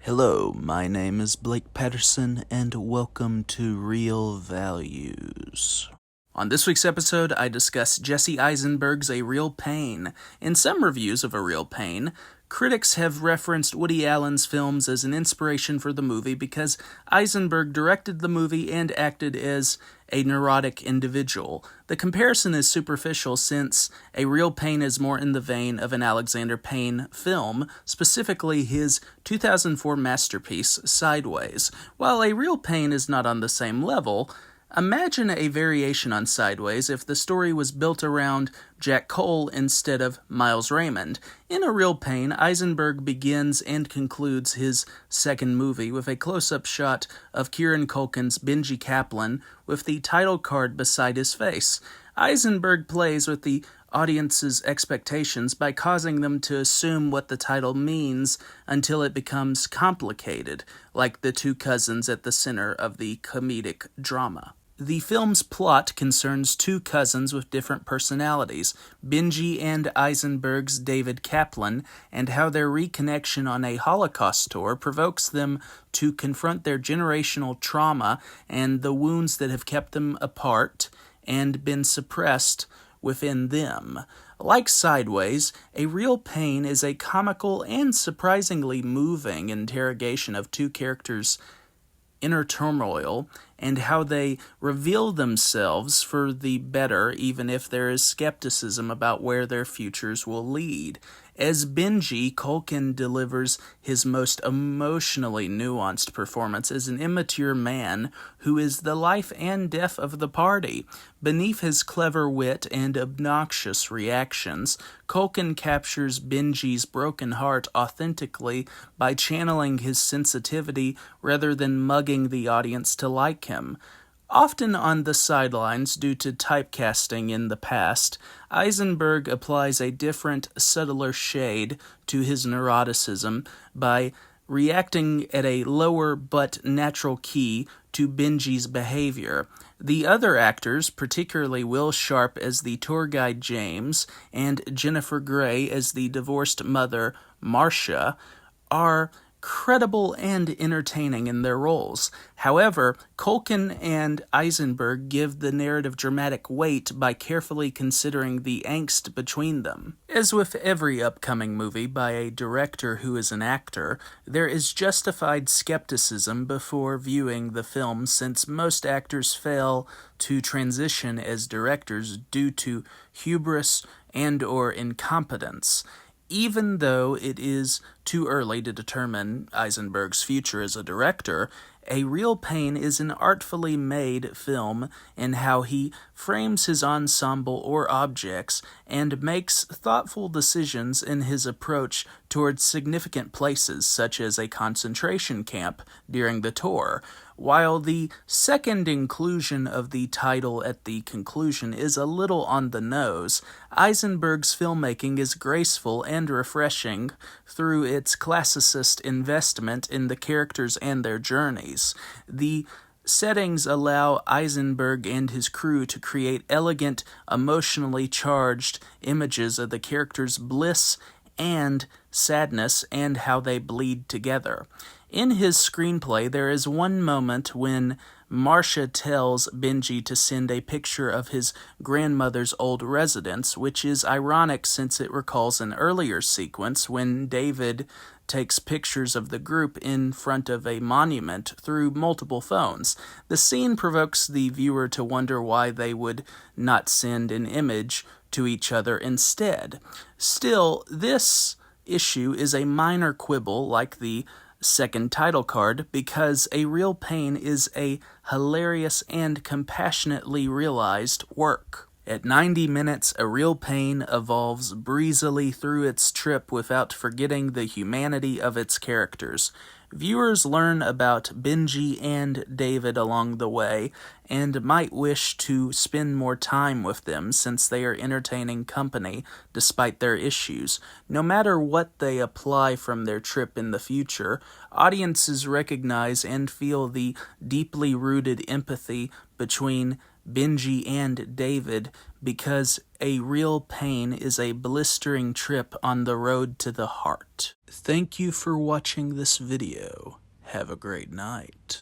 Hello, my name is Blake Patterson, and welcome to Real Values. On this week's episode, I discuss Jesse Eisenberg's A Real Pain. In some reviews of A Real Pain, critics have referenced Woody Allen's films as an inspiration for the movie because Eisenberg directed the movie and acted as a neurotic individual. The comparison is superficial since A Real Pain is more in the vein of an Alexander Payne film, specifically his 2004 masterpiece, Sideways. While A Real Pain is not on the same level, imagine a variation on Sideways if the story was built around Jack Cole instead of Miles Raymond. In A Real Pain, Eisenberg begins and concludes his second movie with a close-up shot of Kieran Culkin's Benji Kaplan with the title card beside his face. Eisenberg plays with the audience's expectations by causing them to assume what the title means until it becomes complicated, like the two cousins at the center of the comedic drama. The film's plot concerns two cousins with different personalities, Benji and Eisenberg's David Kaplan, and how their reconnection on a Holocaust tour provokes them to confront their generational trauma and the wounds that have kept them apart and been suppressed within them. Like Sideways, A Real Pain is a comical and surprisingly moving interrogation of two characters' inner turmoil and how they reveal themselves for the better even if there is skepticism about where their futures will lead. As Benji, Culkin delivers his most emotionally nuanced performance as an immature man who is the life and death of the party. Beneath his clever wit and obnoxious reactions, Culkin captures Benji's broken heart authentically by channeling his sensitivity rather than mugging the audience to like him. Often on the sidelines due to typecasting in the past, Eisenberg applies a different, subtler shade to his neuroticism by reacting at a lower but natural key to Benji's behavior. The other actors, particularly Will Sharp as the tour guide James and Jennifer Grey as the divorced mother Marcia, are credible and entertaining in their roles. However, Culkin and Eisenberg give the narrative dramatic weight by carefully considering the angst between them. As with every upcoming movie by a director who is an actor, there is justified skepticism before viewing the film since most actors fail to transition as directors due to hubris and/or incompetence. Even though it is too early to determine Eisenberg's future as a director, A Real Pain is an artfully made film in how he frames his ensemble or objects and makes thoughtful decisions in his approach towards significant places such as a concentration camp during the tour. While the second inclusion of the title at the conclusion is a little on the nose, Eisenberg's filmmaking is graceful and refreshing through its classicist investment in the characters and their journeys. The settings allow Eisenberg and his crew to create elegant, emotionally charged images of the characters' bliss and sadness and how they bleed together. In his screenplay, there is one moment when Marcia tells Benji to send a picture of his grandmother's old residence, which is ironic since it recalls an earlier sequence when David takes pictures of the group in front of a monument through multiple phones. The scene provokes the viewer to wonder why they would not send an image to each other instead. Still, this issue is a minor quibble like the second title card because A Real Pain is a hilarious and compassionately realized work. At 90 minutes, A Real Pain evolves breezily through its trip without forgetting the humanity of its characters. Viewers learn about Benji and David along the way and might wish to spend more time with them since they are entertaining company despite their issues. No matter what they apply from their trip in the future, audiences recognize and feel the deeply rooted empathy between Benji and David because a real pain is a blistering trip on the road to the heart. Thank you for watching this video. Have a great night.